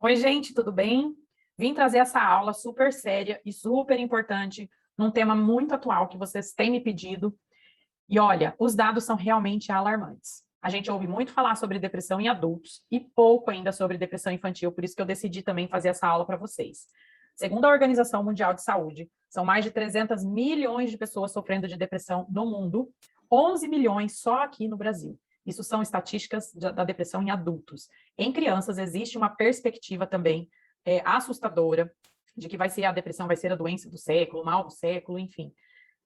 Oi, gente, tudo bem? Vim trazer essa aula super séria e super importante num tema muito atual que vocês têm me pedido. E olha, os dados são realmente alarmantes. A gente ouve muito falar sobre depressão em adultos e pouco ainda sobre depressão infantil, por isso que eu decidi também fazer essa aula para vocês. Segundo a Organização Mundial de Saúde, são mais de 300 milhões de pessoas sofrendo de depressão no mundo, 11 milhões só aqui no Brasil. Isso são estatísticas da depressão em adultos. Em crianças, existe uma perspectiva também assustadora de que a depressão vai ser a doença do século, o mal do século, enfim.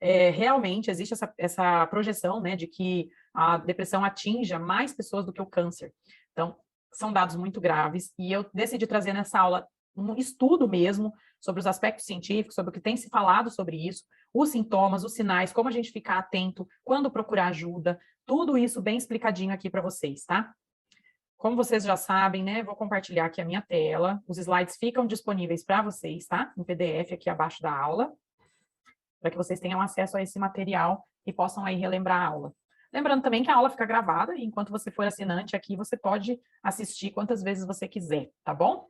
Realmente existe essa projeção, né, de que a depressão atinja mais pessoas do que o câncer. Então, são dados muito graves, e eu decidi trazer nessa aula um estudo mesmo sobre os aspectos científicos, sobre o que tem se falado sobre isso, os sintomas, os sinais, como a gente ficar atento, quando procurar ajuda, tudo isso bem explicadinho aqui para vocês, tá? Como vocês já sabem, né, vou compartilhar aqui a minha tela, os slides ficam disponíveis para vocês, tá? Em PDF aqui abaixo da aula, para que vocês tenham acesso a esse material e possam aí relembrar a aula. Lembrando também que a aula fica gravada e enquanto você for assinante aqui, você pode assistir quantas vezes você quiser, tá bom?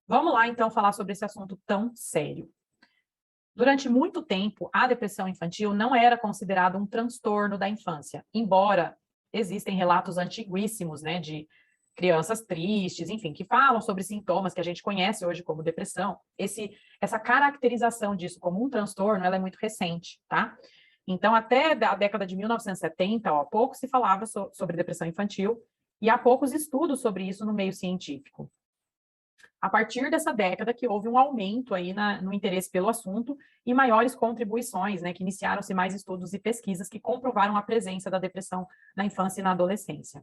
Vamos lá, então, falar sobre esse assunto tão sério. Durante muito tempo, a depressão infantil não era considerada um transtorno da infância, embora existem relatos antiguíssimos, né, de crianças tristes, enfim, que falam sobre sintomas que a gente conhece hoje como depressão. Essa caracterização disso como um transtorno, ela é muito recente, tá? Então, até a década de 1970, ó, pouco se falava sobre depressão infantil e há poucos estudos sobre isso no meio científico. A partir dessa década que houve um aumento aí no interesse pelo assunto e maiores contribuições, né, que iniciaram-se mais estudos e pesquisas que comprovaram a presença da depressão na infância e na adolescência.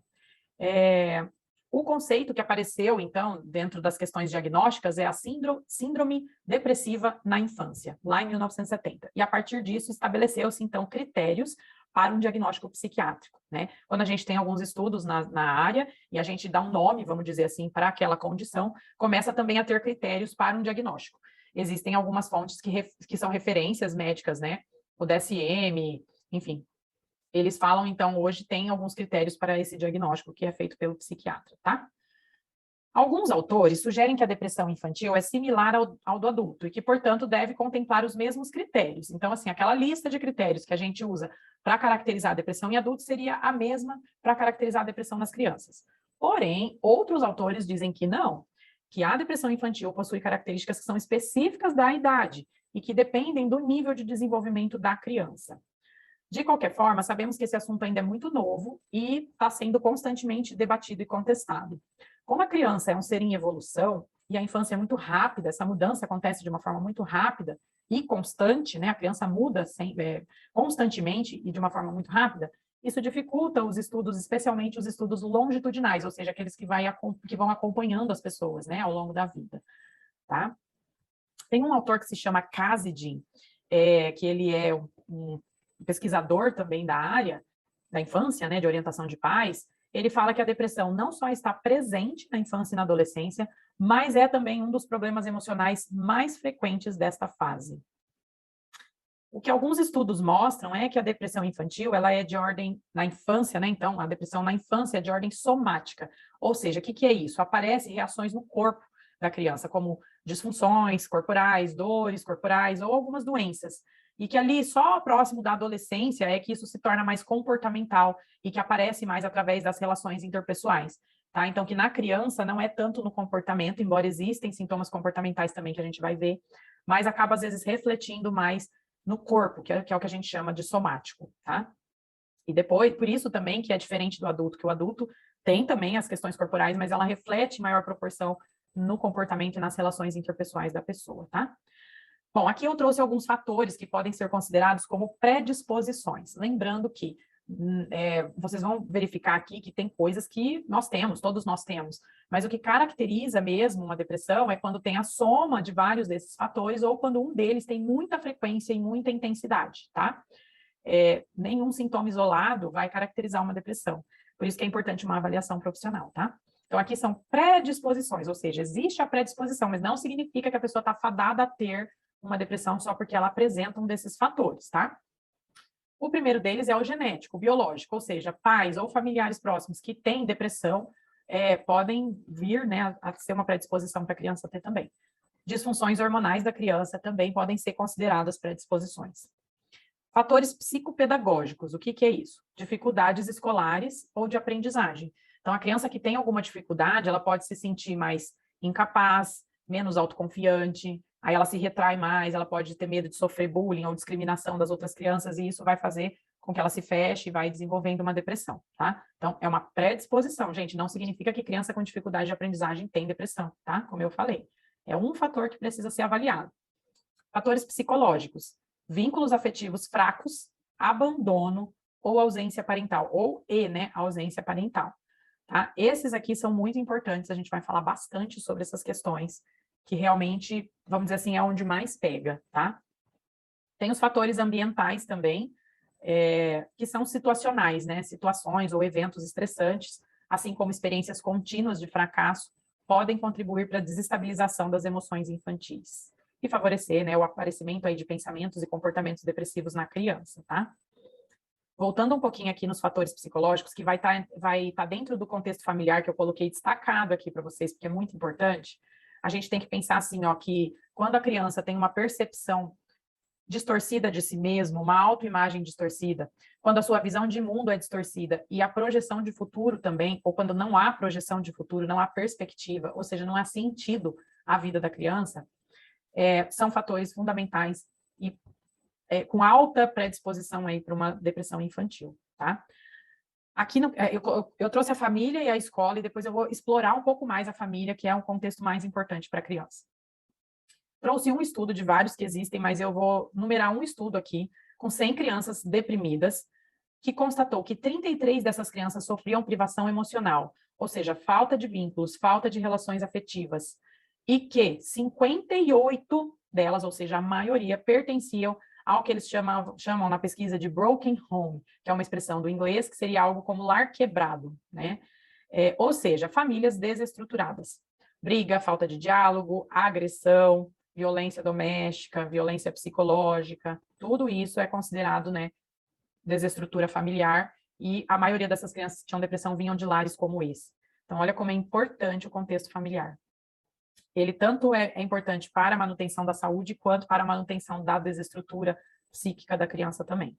O conceito que apareceu, então, dentro das questões diagnósticas é a síndrome depressiva na infância, lá em 1970. E a partir disso estabeleceu-se, então, critérios para um diagnóstico psiquiátrico, né? Quando a gente tem alguns estudos na área e a gente dá um nome, vamos dizer assim, para aquela condição, começa também a ter critérios para um diagnóstico. Existem algumas fontes que são referências médicas, né? O DSM, enfim. Eles falam, então, hoje tem alguns critérios para esse diagnóstico que é feito pelo psiquiatra, tá? Alguns autores sugerem que a depressão infantil é similar ao do adulto e que, portanto, deve contemplar os mesmos critérios. Então, assim, aquela lista de critérios que a gente usa para caracterizar a depressão em adultos seria a mesma para caracterizar a depressão nas crianças. Porém, outros autores dizem que não, que a depressão infantil possui características que são específicas da idade e que dependem do nível de desenvolvimento da criança. De qualquer forma, sabemos que esse assunto ainda é muito novo e está sendo constantemente debatido e contestado. Como a criança é um ser em evolução e a infância é muito rápida, essa mudança acontece de uma forma muito rápida e constante, né? A criança muda constantemente e de uma forma muito rápida, isso dificulta os estudos, especialmente os estudos longitudinais, ou seja, aqueles que vão acompanhando as pessoas, né, ao longo da vida, tá? Tem um autor que se chama Kazidin, que ele é um pesquisador também da área da infância, né, de orientação de pais. Ele fala que a depressão não só está presente na infância e na adolescência, mas é também um dos problemas emocionais mais frequentes desta fase. O que alguns estudos mostram é que a depressão infantil, ela é de ordem na infância, né? Então, a depressão na infância é de ordem somática. Ou seja, o que é isso? Aparecem reações no corpo da criança, como disfunções corporais, dores corporais ou algumas doenças. E que ali, só próximo da adolescência, é que isso se torna mais comportamental e que aparece mais através das relações interpessoais. Tá? Então, que na criança não é tanto no comportamento, embora existem sintomas comportamentais também que a gente vai ver, mas acaba, às vezes, refletindo mais no corpo, que é o que a gente chama de somático, tá? E depois, por isso também que é diferente do adulto, que o adulto tem também as questões corporais, mas ela reflete em maior proporção no comportamento e nas relações interpessoais da pessoa, tá? Bom, aqui eu trouxe alguns fatores que podem ser considerados como predisposições. Lembrando que vocês vão verificar aqui que tem coisas que nós temos, todos nós temos, mas o que caracteriza mesmo uma depressão é quando tem a soma de vários desses fatores ou quando um deles tem muita frequência e muita intensidade, tá? Nenhum sintoma isolado vai caracterizar uma depressão. Por isso que é importante uma avaliação profissional, tá? Então, aqui são predisposições, ou seja, existe a predisposição, mas não significa que a pessoa está fadada a ter uma depressão só porque ela apresenta um desses fatores, tá? O primeiro deles é o genético, o biológico, ou seja, pais ou familiares próximos que têm depressão podem vir, né, a ser uma predisposição para a criança ter também. Disfunções hormonais da criança também podem ser consideradas predisposições. Fatores psicopedagógicos, o que é isso? Dificuldades escolares ou de aprendizagem. Então, a criança que tem alguma dificuldade, ela pode se sentir mais incapaz, menos autoconfiante, aí ela se retrai mais, ela pode ter medo de sofrer bullying ou discriminação das outras crianças, e isso vai fazer com que ela se feche e vai desenvolvendo uma depressão, tá? Então, é uma predisposição, gente, não significa que criança com dificuldade de aprendizagem tem depressão, tá? Como eu falei. É um fator que precisa ser avaliado. Fatores psicológicos, vínculos afetivos fracos, abandono ou ausência parental, né, ausência parental, tá? Esses aqui são muito importantes, a gente vai falar bastante sobre essas questões, que realmente, vamos dizer assim, é onde mais pega, tá? Tem os fatores ambientais também, que são situacionais, né? Situações ou eventos estressantes, assim como experiências contínuas de fracasso, podem contribuir para a desestabilização das emoções infantis e favorecer, né, o aparecimento aí de pensamentos e comportamentos depressivos na criança, tá? Voltando um pouquinho aqui nos fatores psicológicos, que vai tá dentro do contexto familiar que eu coloquei destacado aqui para vocês, porque é muito importante, a gente tem que pensar assim, ó, que quando a criança tem uma percepção distorcida de si mesmo, uma autoimagem distorcida, quando a sua visão de mundo é distorcida e a projeção de futuro também, ou quando não há projeção de futuro, não há perspectiva, ou seja, não há sentido à vida da criança, são fatores fundamentais e com alta predisposição aí para uma depressão infantil, tá? Aqui eu trouxe a família e a escola e depois eu vou explorar um pouco mais a família, que é um contexto mais importante para a criança. Trouxe um estudo de vários que existem, mas eu vou numerar um estudo aqui com 100 crianças deprimidas, que constatou que 33 dessas crianças sofriam privação emocional, ou seja, falta de vínculos, falta de relações afetivas, e que 58 delas, ou seja, a maioria, pertenciam ao que eles chamam na pesquisa de broken home, que é uma expressão do inglês que seria algo como lar quebrado, né? Ou seja, famílias desestruturadas. Briga, falta de diálogo, agressão, violência doméstica, violência psicológica, tudo isso é considerado, né, desestrutura familiar, e a maioria dessas crianças que tinham depressão vinham de lares como esse. Então, olha como é importante o contexto familiar. Ele tanto é importante para a manutenção da saúde, quanto para a manutenção da desestrutura psíquica da criança também.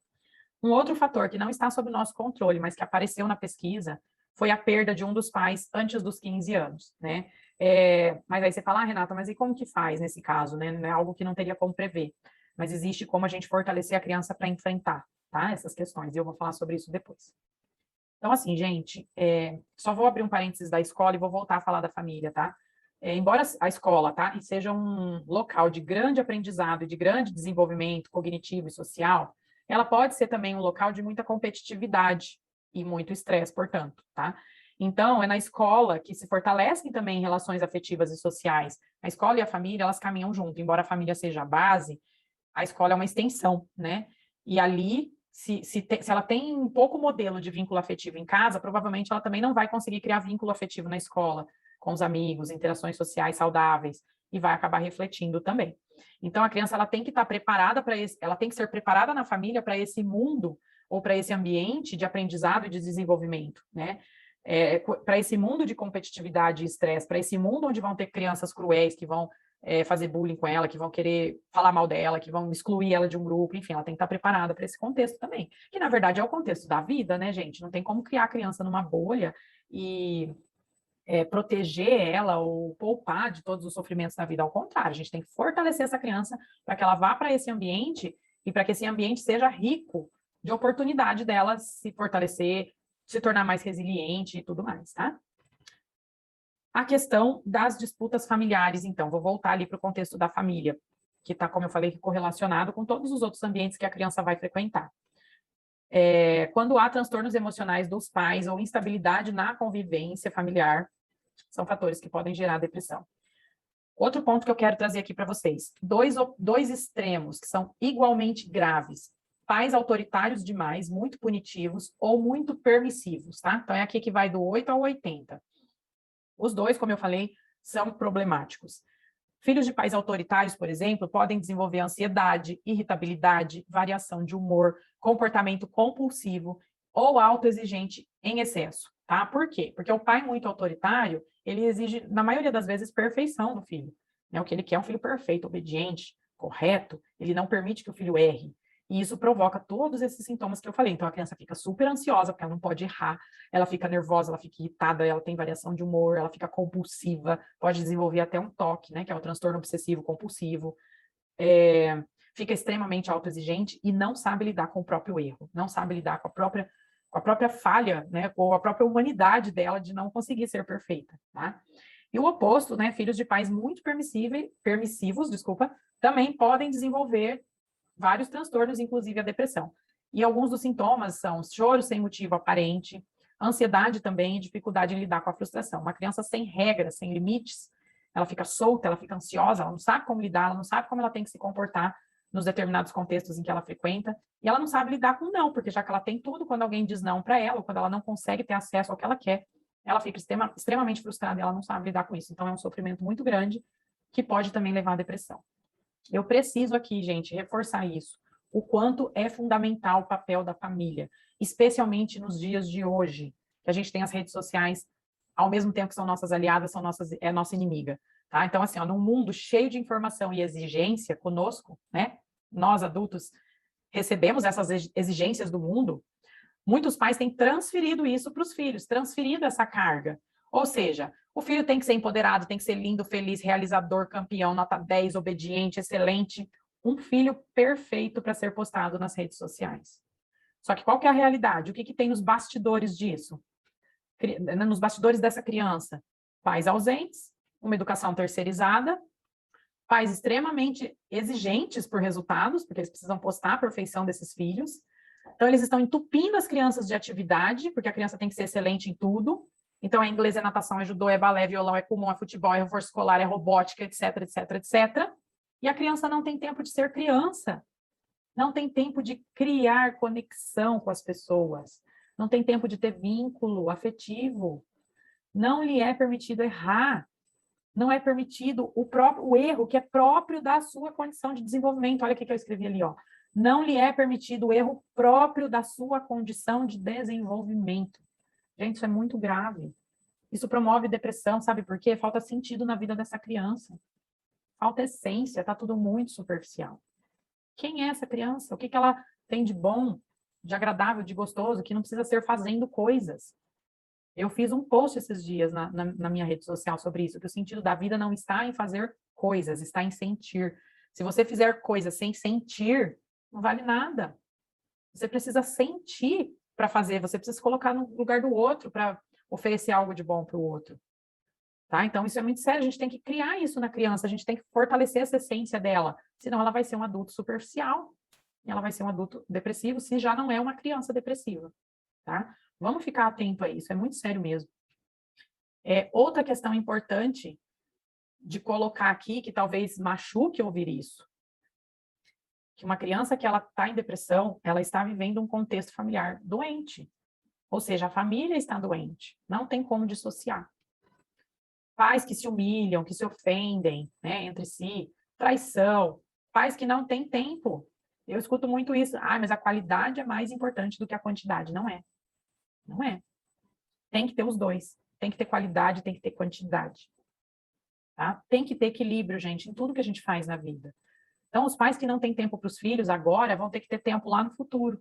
Um outro fator que não está sob nosso controle, mas que apareceu na pesquisa, foi a perda de um dos pais antes dos 15 anos, né? Mas aí você fala, Renata, mas e como que faz nesse caso, né? Não é algo que não teria como prever, mas existe como a gente fortalecer a criança para enfrentar, tá? Essas questões, e eu vou falar sobre isso depois. Então, assim, gente, só vou abrir um parênteses da escola e vou voltar a falar da família, tá? Embora a escola, tá? E seja um local de grande aprendizado e de grande desenvolvimento cognitivo e social, ela pode ser também um local de muita competitividade e muito estresse, portanto, tá? Então, é na escola que se fortalecem também relações afetivas e sociais. A escola e a família, elas caminham junto, embora a família seja a base, a escola é uma extensão, né? E ali, se ela tem um pouco modelo de vínculo afetivo em casa, provavelmente ela também não vai conseguir criar vínculo afetivo na escola, com os amigos, interações sociais saudáveis, e vai acabar refletindo também. Então, a criança ela tem que estar preparada para ela tem que ser preparada na família para esse mundo ou para esse ambiente de aprendizado e de desenvolvimento, né? Para esse mundo de competitividade e estresse, para esse mundo onde vão ter crianças cruéis que vão fazer bullying com ela, que vão querer falar mal dela, que vão excluir ela de um grupo, enfim, ela tem que estar preparada para esse contexto também, que na verdade é o contexto da vida, né, gente? Não tem como criar a criança numa bolha e proteger ela ou poupar de todos os sofrimentos da vida. Ao contrário, a gente tem que fortalecer essa criança para que ela vá para esse ambiente e para que esse ambiente seja rico de oportunidade dela se fortalecer, se tornar mais resiliente e tudo mais, tá? A questão das disputas familiares, então, vou voltar ali para o contexto da família, que está, como eu falei, correlacionado com todos os outros ambientes que a criança vai frequentar. Quando há transtornos emocionais dos pais ou instabilidade na convivência familiar, são fatores que podem gerar depressão. Outro ponto que eu quero trazer aqui para vocês, dois extremos que são igualmente graves, pais autoritários demais, muito punitivos ou muito permissivos, tá? Então, é aqui que vai do 8 ao 80. Os dois, como eu falei, são problemáticos. Filhos de pais autoritários, por exemplo, podem desenvolver ansiedade, irritabilidade, variação de humor, comportamento compulsivo ou autoexigente em excesso. tá? Por quê? Porque o pai muito autoritário, ele exige, na maioria das vezes, perfeição do filho, né? O que ele quer é um filho perfeito, obediente, correto, ele não permite que o filho erre. E isso provoca todos esses sintomas que eu falei. Então, a criança fica super ansiosa, porque ela não pode errar, ela fica nervosa, ela fica irritada, ela tem variação de humor, ela fica compulsiva, pode desenvolver até um TOC, né, que é o transtorno obsessivo compulsivo, fica extremamente autoexigente e não sabe lidar com o próprio erro, não sabe lidar com a própria falha, né, com a própria humanidade dela de não conseguir ser perfeita, tá? E o oposto, né, filhos de pais muito permissivos, desculpa, também podem desenvolver vários transtornos, inclusive a depressão. E alguns dos sintomas são choro sem motivo aparente, ansiedade também, dificuldade em lidar com a frustração. Uma criança sem regras, sem limites, ela fica solta, ela fica ansiosa, ela não sabe como lidar, ela não sabe como ela tem que se comportar nos determinados contextos em que ela frequenta, e ela não sabe lidar com não, porque já que ela tem tudo, quando alguém diz não para ela, ou quando ela não consegue ter acesso ao que ela quer, ela fica extremamente frustrada e ela não sabe lidar com isso. Então, é um sofrimento muito grande que pode também levar à depressão. Eu preciso aqui, gente, reforçar isso. O quanto é fundamental o papel da família, especialmente nos dias de hoje, que a gente tem as redes sociais, ao mesmo tempo que são nossas aliadas, é nossa inimiga. Tá? Então, assim, ó, num mundo cheio de informação e exigência conosco, né? Nós, adultos, recebemos essas exigências do mundo, muitos pais têm transferido isso para os filhos, transferido essa carga. Ou seja, o filho tem que ser empoderado, tem que ser lindo, feliz, realizador, campeão, nota 10, obediente, excelente. Um filho perfeito para ser postado nas redes sociais. Só que qual que é a realidade? O que, que tem nos bastidores disso? Nos bastidores dessa criança? Pais ausentes, uma educação terceirizada, pais extremamente exigentes por resultados, porque eles precisam postar a perfeição desses filhos. Então, eles estão entupindo as crianças de atividade, porque a criança tem que ser excelente em tudo. Então, é inglês, é natação, é judô, é balé, violão, é comum, é futebol, é reforço escolar, é robótica, etc, etc, etc. E a criança não tem tempo de ser criança. Não tem tempo de criar conexão com as pessoas. Não tem tempo de ter vínculo afetivo. Não lhe é permitido errar. Não é permitido o erro que é próprio da sua condição de desenvolvimento. Olha o que eu escrevi ali, ó. Não lhe é permitido o erro próprio da sua condição de desenvolvimento. Gente, isso é muito grave. Isso promove depressão, sabe por quê? Falta sentido na vida dessa criança. Falta essência, tá tudo muito superficial. Quem é essa criança? O que ela tem de bom, de agradável, de gostoso, que não precisa ser fazendo coisas? Eu fiz um post esses dias na minha rede social sobre isso, que o sentido da vida não está em fazer coisas, está em sentir. Se você fizer coisas sem sentir, não vale nada. Você precisa sentir para fazer, você precisa se colocar no lugar do outro para oferecer algo de bom para o outro. Tá? Então, isso é muito sério, a gente tem que criar isso na criança, a gente tem que fortalecer essa essência dela, senão ela vai ser um adulto superficial, e ela vai ser um adulto depressivo, se já não é uma criança depressiva. Tá? Vamos ficar atento a isso, é muito sério mesmo. Outra questão importante de colocar aqui, que talvez machuque ouvir isso, que uma criança que ela está em depressão, ela está vivendo um contexto familiar doente. Ou seja, a família está doente, não tem como dissociar. Pais que se humilham, que se ofendem, né, entre si, traição, pais que não têm tempo. Eu escuto muito isso. Ah, mas a qualidade é mais importante do que a quantidade. Não é. Não é. Tem que ter os dois. Tem que ter qualidade, tem que ter quantidade. Tá? Tem que ter equilíbrio, gente, em tudo que a gente faz na vida. Então, os pais que não têm tempo para os filhos agora vão ter que ter tempo lá no futuro.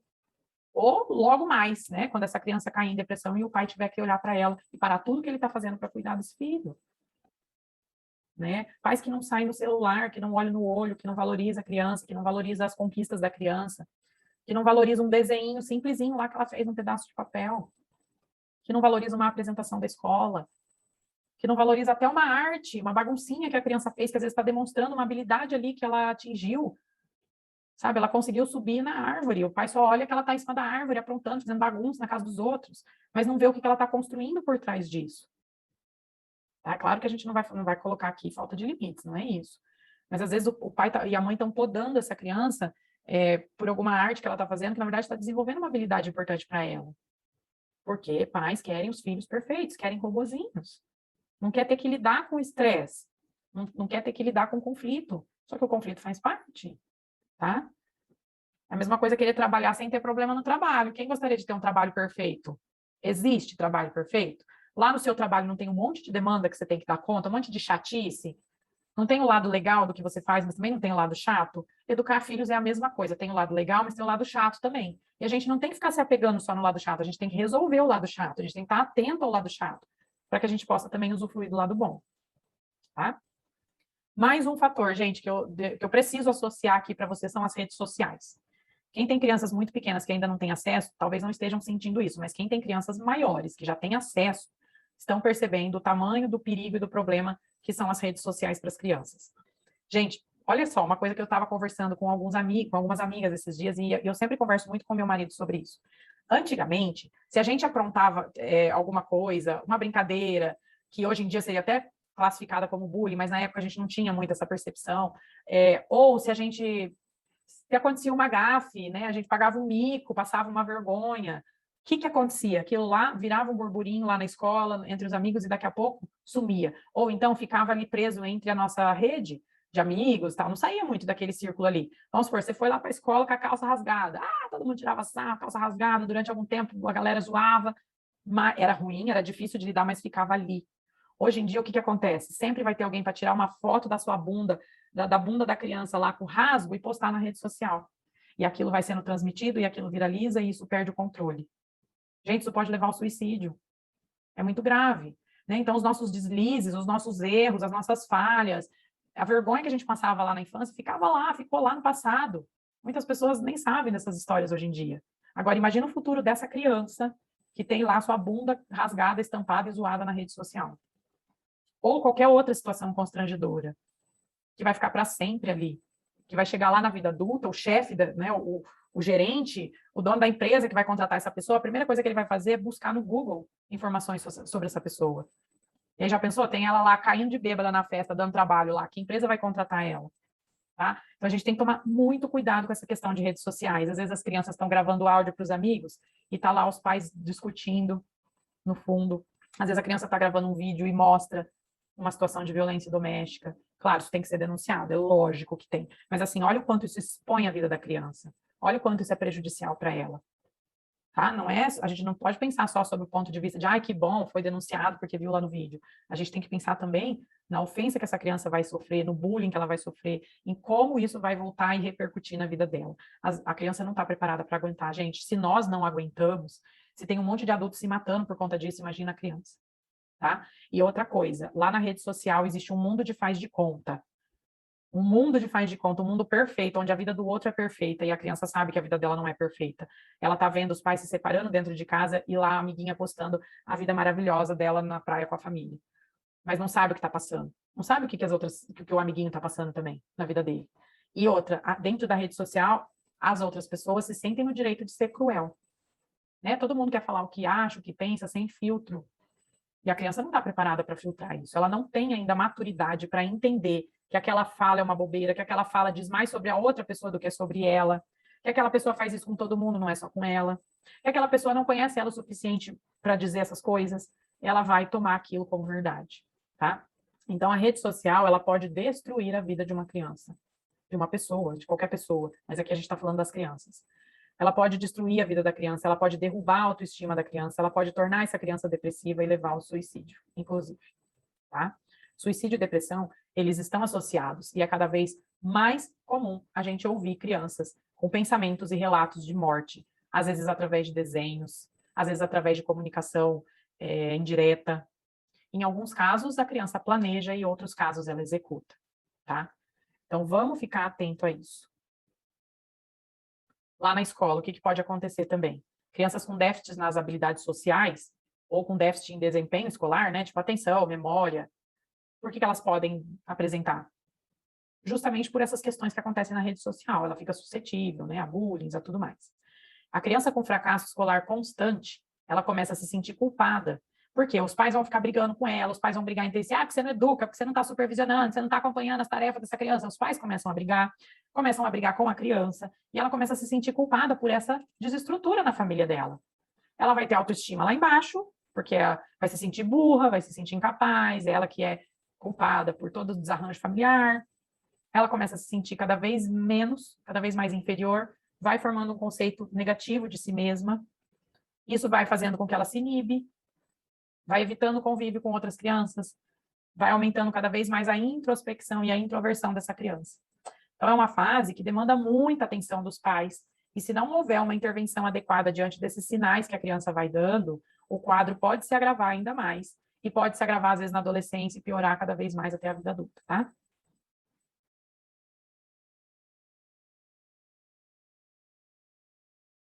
Ou logo mais, né? Quando essa criança cair em depressão e o pai tiver que olhar para ela e parar tudo que ele está fazendo para cuidar desse filho. Né? Pais que não saem do celular, que não olham no olho, que não valoriza a criança, que não valoriza as conquistas da criança, que não valoriza um desenho simplesinho lá que ela fez num pedaço de papel, que não valoriza uma apresentação da escola, que não valoriza até uma arte, uma baguncinha que a criança fez, que às vezes está demonstrando uma habilidade ali que ela atingiu, sabe? Ela conseguiu subir na árvore, o pai só olha que ela está em cima da árvore, aprontando, fazendo bagunça na casa dos outros, mas não vê o que ela está construindo por trás disso. Tá? Claro que a gente não vai colocar aqui falta de limites, não é isso. Mas às vezes o pai e a mãe estão podando essa criança por alguma arte que ela está fazendo, que na verdade está desenvolvendo uma habilidade importante para ela. Porque pais querem os filhos perfeitos, querem robozinhos. Não quer ter que lidar com estresse, não quer ter que lidar com conflito. Só que o conflito faz parte, tá? É a mesma coisa querer trabalhar sem ter problema no trabalho. Quem gostaria de ter um trabalho perfeito? Existe trabalho perfeito? Lá no seu trabalho não tem um monte de demanda que você tem que dar conta, um monte de chatice? Não tem o lado legal do que você faz, mas também não tem o lado chato? Educar filhos é a mesma coisa. Tem o lado legal, mas tem o lado chato também. E a gente não tem que ficar se apegando só no lado chato, a gente tem que resolver o lado chato, a gente tem que estar atento ao lado chato, para que a gente possa também usufruir do lado bom, tá? Mais um fator, gente, que eu preciso associar aqui para vocês são as redes sociais. Quem tem crianças muito pequenas que ainda não têm acesso, talvez não estejam sentindo isso, mas quem tem crianças maiores que já têm acesso, estão percebendo o tamanho do perigo e do problema que são as redes sociais para as crianças. Gente, olha só, uma coisa que eu estava conversando com alguns amigos, com algumas amigas esses dias, e eu sempre converso muito com meu marido sobre isso. Antigamente, se a gente aprontava alguma coisa, uma brincadeira, que hoje em dia seria até classificada como bullying, mas na época a gente não tinha muito essa percepção, ou se acontecia uma gafe, né? A gente pagava um mico, passava uma vergonha. O que acontecia? Aquilo lá virava um burburinho lá na escola, entre os amigos, e daqui a pouco sumia. Ou então ficava ali preso entre a nossa rede de amigos, tal, não saía muito daquele círculo ali. Vamos supor, você foi lá para a escola com a calça rasgada. Ah, todo mundo tirava sarro, calça rasgada, durante algum tempo a galera zoava. Mas era ruim, era difícil de lidar, mas ficava ali. Hoje em dia, o que acontece? Sempre vai ter alguém para tirar uma foto da sua bunda, da bunda da criança lá com rasgo e postar na rede social. E aquilo vai sendo transmitido e aquilo viraliza e isso perde o controle. Gente, isso pode levar ao suicídio. É muito grave. Né? Então, os nossos deslizes, os nossos erros, as nossas falhas, a vergonha que a gente passava lá na infância ficava lá, ficou lá no passado. Muitas pessoas nem sabem dessas histórias hoje em dia. Agora, imagina o futuro dessa criança que tem lá sua bunda rasgada, estampada e zoada na rede social. Ou qualquer outra situação constrangedora, que vai ficar para sempre ali, que vai chegar lá na vida adulta, o chefe, né, o gerente, o dono da empresa que vai contratar essa pessoa, a primeira coisa que ele vai fazer é buscar no Google informações sobre essa pessoa. E aí já pensou? Tem ela lá caindo de bêbada na festa, dando trabalho lá, que empresa vai contratar ela? Tá? Então a gente tem que tomar muito cuidado com essa questão de redes sociais. Às vezes as crianças estão gravando áudio para os amigos e tá lá os pais discutindo no fundo. Às vezes a criança está gravando um vídeo e mostra uma situação de violência doméstica. Claro, isso tem que ser denunciado, é lógico que tem. Mas assim, olha o quanto isso expõe a vida da criança. Olha o quanto isso é prejudicial para ela. Tá? Não é, a gente não pode pensar só sobre o ponto de vista de, ai, que bom, foi denunciado porque viu lá no vídeo. A gente tem que pensar também na ofensa que essa criança vai sofrer, no bullying que ela vai sofrer, em como isso vai voltar e repercutir na vida dela. A criança não está preparada para aguentar, gente. Se nós não aguentamos, se tem um monte de adultos se matando por conta disso, imagina a criança. Tá? E outra coisa, lá na rede social existe um mundo de faz de conta. Um mundo de faz de conta, um mundo perfeito, onde a vida do outro é perfeita e a criança sabe que a vida dela não é perfeita. Ela tá vendo os pais se separando dentro de casa e lá a amiguinha postando a vida maravilhosa dela na praia com a família. Mas não sabe o que está passando. Não sabe o que que o amiguinho está passando também na vida dele. E outra, dentro da rede social, as outras pessoas se sentem no direito de ser cruel. Né? Todo mundo quer falar o que acha, o que pensa, sem filtro. E a criança não está preparada para filtrar isso. Ela não tem ainda maturidade para entender que aquela fala é uma bobeira, que aquela fala diz mais sobre a outra pessoa do que sobre ela, que aquela pessoa faz isso com todo mundo, não é só com ela, que aquela pessoa não conhece ela o suficiente para dizer essas coisas, ela vai tomar aquilo como verdade, tá? Então, a rede social, ela pode destruir a vida de uma criança, de uma pessoa, de qualquer pessoa, mas aqui a gente está falando das crianças. Ela pode destruir a vida da criança, ela pode derrubar a autoestima da criança, ela pode tornar essa criança depressiva e levar ao suicídio, inclusive, tá? Suicídio e depressão, eles estão associados e é cada vez mais comum a gente ouvir crianças com pensamentos e relatos de morte, às vezes através de desenhos, às vezes através de comunicação indireta. Em alguns casos, a criança planeja e em outros casos ela executa, tá? Então, vamos ficar atento a isso. Lá na escola, o que pode acontecer também? Crianças com déficits nas habilidades sociais ou com déficit em desempenho escolar, né? Tipo atenção, memória. Por que elas podem apresentar? Justamente por essas questões que acontecem na rede social. Ela fica suscetível, né? A bullying, a tudo mais. A criança com fracasso escolar constante, ela começa a se sentir culpada. Porque os pais vão ficar brigando com ela, os pais vão brigar entre si, porque você não educa, porque você não está supervisionando, você não está acompanhando as tarefas dessa criança. Os pais começam a brigar com a criança, e ela começa a se sentir culpada por essa desestrutura na família dela. Ela vai ter autoestima lá embaixo, porque vai se sentir burra, vai se sentir incapaz, ela que é culpada por todo o desarranjo familiar. Ela começa a se sentir cada vez menos, cada vez mais inferior, vai formando um conceito negativo de si mesma, Isso vai fazendo com que ela se inibe, vai evitando o convívio com outras crianças, vai aumentando cada vez mais a introspecção e a introversão dessa criança. Então, é uma fase que demanda muita atenção dos pais, e se não houver uma intervenção adequada diante desses sinais que a criança vai dando, o quadro pode se agravar ainda mais, e pode se agravar, às vezes, na adolescência e piorar cada vez mais até a vida adulta, tá?